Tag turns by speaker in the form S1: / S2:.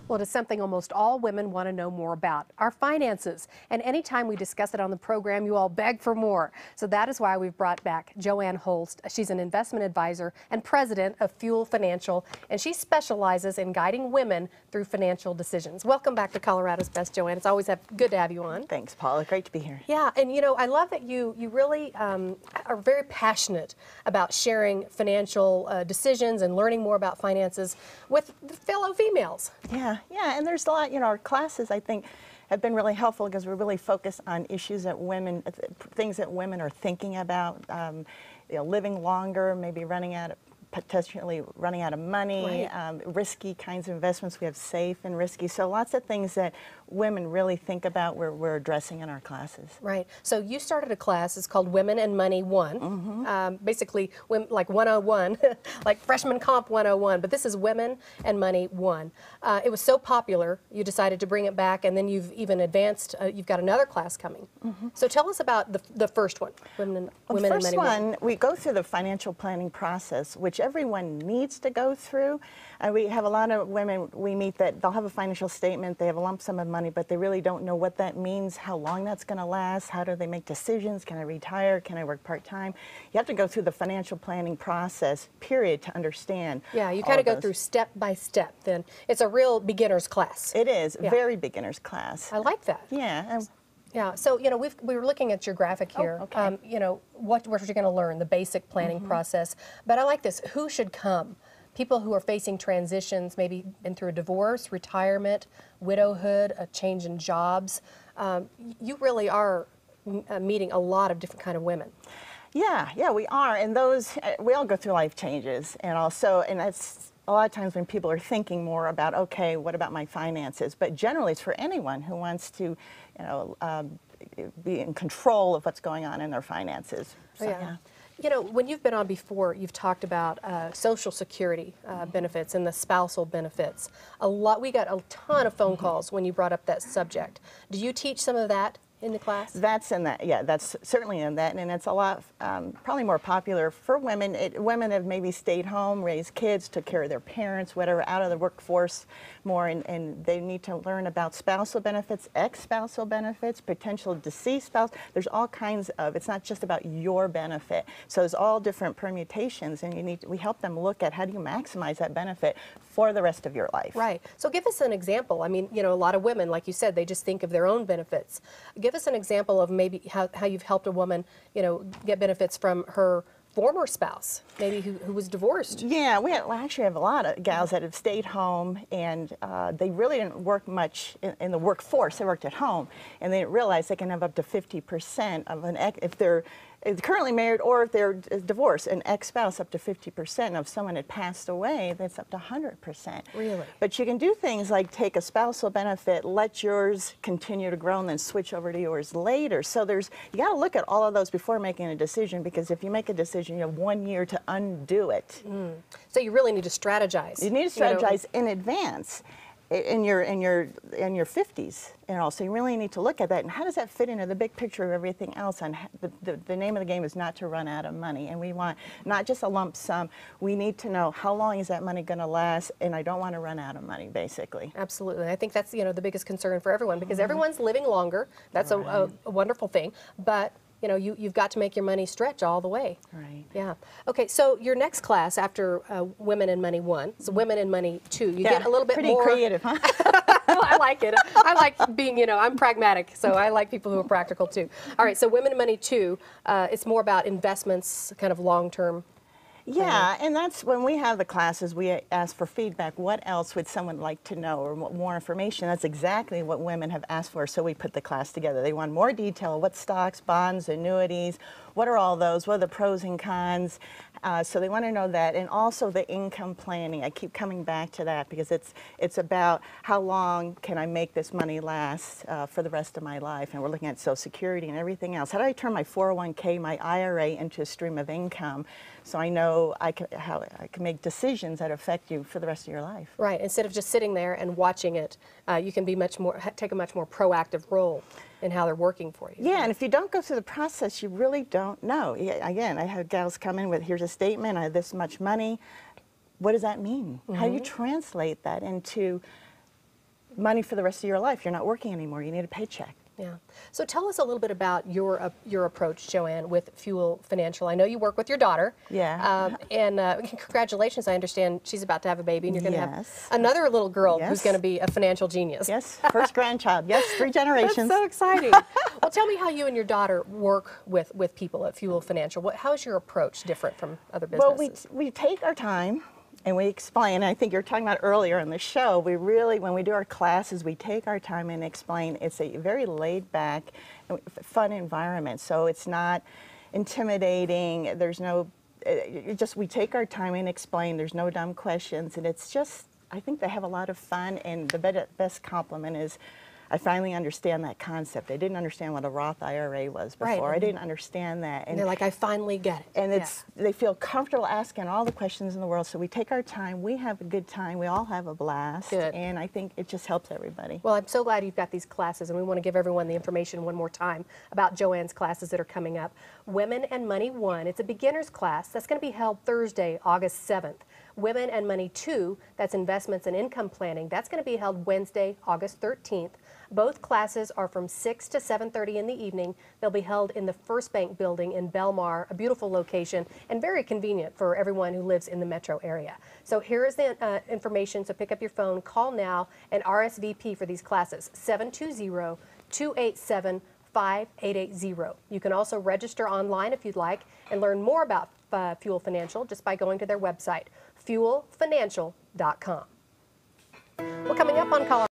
S1: Well, it is something almost all women want to know more about, our finances. And anytime we discuss it on the program, you all beg for more. So that is why we've brought back Joanne Holst. She's an investment advisor and president of Fuel Financial, and she specializes in guiding women through financial decisions. Welcome back to Colorado's Best, Joanne. It's always good to have you on.
S2: Thanks, Paula. Great to be here.
S1: Yeah, and you know, I love that you really are very passionate about sharing financial decisions and learning more about finances with fellow females.
S2: Yeah, and there's a lot, our classes, I think, have been really helpful because we're really focused on issues that women, things that women are thinking about, living longer, maybe potentially running out of money,
S1: right.
S2: Risky kinds of investments. We have safe and risky. So lots of things that women really think about we're addressing in our classes.
S1: Right. So you started a class, it's called Women and Money 1.
S2: Mm-hmm.
S1: Basically, like 101, like freshman comp 101, but this is Women and Money 1. It was so popular, you decided to bring it back, and then you've even advanced, you've got another class coming. Mm-hmm. So tell us about the first one, Women and Money 1.
S2: The first one, we go through the financial planning process, which everyone needs to go through. We have a lot of women we meet that they'll have a financial statement, they have a lump sum of money, but they really don't know what that means, how long that's going to last, how do they make decisions, can I retire, can I work part-time? You have to go through the financial planning process, period, to understand.
S1: Yeah, you kind of go through step by step then. It's a real beginner's class.
S2: It is, very beginner's class.
S1: I like that.
S2: Yeah.
S1: Yeah, so we were looking at your graphic here.
S2: Okay.
S1: What you're going to learn, the basic planning process. But I like this. Who should come? People who are facing transitions, maybe been through a divorce, retirement, widowhood, a change in jobs. You really are meeting a lot of different kind of women.
S2: Yeah, we are, and we all go through life changes, and that's a lot of times when people are thinking more about, okay, what about my finances? But generally, it's for anyone who wants to, be in control of what's going on in their finances. So, yeah.
S1: You know, when you've been on before, you've talked about Social Security benefits and the spousal benefits. We got a ton of phone calls when you brought up that subject. Do you teach some of that in the class?
S2: That's in that, yeah, that's certainly in that, and it's a lot, probably more popular for women. Women have maybe stayed home, raised kids, took care of their parents, whatever, out of the workforce more, and they need to learn about spousal benefits, ex-spousal benefits, potential deceased spouse. There's all kinds of, it's not just about your benefit. So there's all different permutations, and we help them look at how do you maximize that benefit for the rest of your life.
S1: Right. So give us an example. I mean, a lot of women, like you said, they just think of their own benefits. Give us an example of maybe how you've helped a woman, get benefits from her former spouse, maybe who was divorced.
S2: Yeah, we actually have a lot of gals that have stayed home, and they really didn't work much in the workforce. They worked at home, and they didn't realize they can have up to 50% of if they're currently married or if they're divorced, an ex-spouse up to 50%. If someone had passed away, that's up to 100%.
S1: Really?
S2: But you can do things like take a spousal benefit, let yours continue to grow, and then switch over to yours later. So you got to look at all of those before making a decision, because if you make a decision, you have 1 year to undo it.
S1: So you really need to strategize.
S2: You need to strategize in advance. In your 50s, so you really need to look at that, and how does that fit into the big picture of everything else? And the name of the game is not to run out of money, and we want not just a lump sum. We need to know how long is that money going to last, and I don't want to run out of money, basically.
S1: Absolutely. I think that's the biggest concern for everyone, because everyone's living longer. That's a wonderful thing, but you've got to make your money stretch all the way.
S2: Right.
S1: Yeah. Okay, so your next class after Women and Money 1, so Women and Money 2, you get a little bit
S2: pretty
S1: more...
S2: Pretty creative, huh?
S1: Well, I like it. I like being, I'm pragmatic, so I like people who are practical too. All right, so Women and Money 2, it's more about investments, kind of long-term.
S2: Yeah, and that's when we have the classes, we ask for feedback. What else would someone like to know, or more information? That's exactly what women have asked for, so we put the class together. They want more detail. What stocks, bonds, annuities, what are all those? What are the pros and cons? So they want to know that, and also the income planning. I keep coming back to that because it's about how long can I make this money last for the rest of my life, and we're looking at Social Security and everything else. How do I turn my 401k, my IRA into a stream of income, so I know how I can make decisions that affect you for the rest of your life.
S1: Right. Instead of just sitting there and watching it, you can be take a much more proactive role in how they're working for you.
S2: Yeah, and if you don't go through the process, you really don't know. Again, I have gals come in with, here's a statement, I have this much money. What does that mean? How do you translate that into money for the rest of your life. You're not working anymore. You need a paycheck.
S1: Yeah. So tell us a little bit about your approach, Joanne, with Fuel Financial. I know you work with your daughter.
S2: Yeah.
S1: And congratulations. I understand she's about to have a baby, and you're going to have
S2: Yes.
S1: another little girl
S2: Yes.
S1: who's going to be a financial genius.
S2: Yes, first grandchild. Yes, 3 generations.
S1: That's so exciting. Well, tell me how you and your daughter work with people at Fuel Financial. How is your approach different from other businesses?
S2: Well, we take our time and we explain. And I think you were talking about earlier in the show, we really, when we do our classes, we take our time and explain. It's a very laid back, fun environment. So it's not intimidating. There's no, we take our time and explain. There's no dumb questions. And it's just, I think they have a lot of fun. And the best compliment is, I finally understand that concept. I didn't understand what a Roth IRA was before.
S1: Right.
S2: I didn't understand that.
S1: And they're like, I finally get it.
S2: And they feel comfortable asking all the questions in the world. So we take our time. We have a good time. We all have a blast.
S1: Good.
S2: And I think it just helps everybody.
S1: Well, I'm so glad you've got these classes, and we want to give everyone the information one more time about Joanne's classes that are coming up. Women and Money 1, it's a beginner's class. That's going to be held Thursday, August 7th. Women and Money 2, that's investments and income planning. That's going to be held Wednesday, August 13th. Both classes are from 6 to 7:30 in the evening. They'll be held in the First Bank building in Belmar, a beautiful location and very convenient for everyone who lives in the metro area. So here is the information. So pick up your phone, call now, and RSVP for these classes, 720-287-5880. You can also register online if you'd like and learn more about Fuel Financial just by going to their website, fuelfinancial.com. Well, coming up on Colorado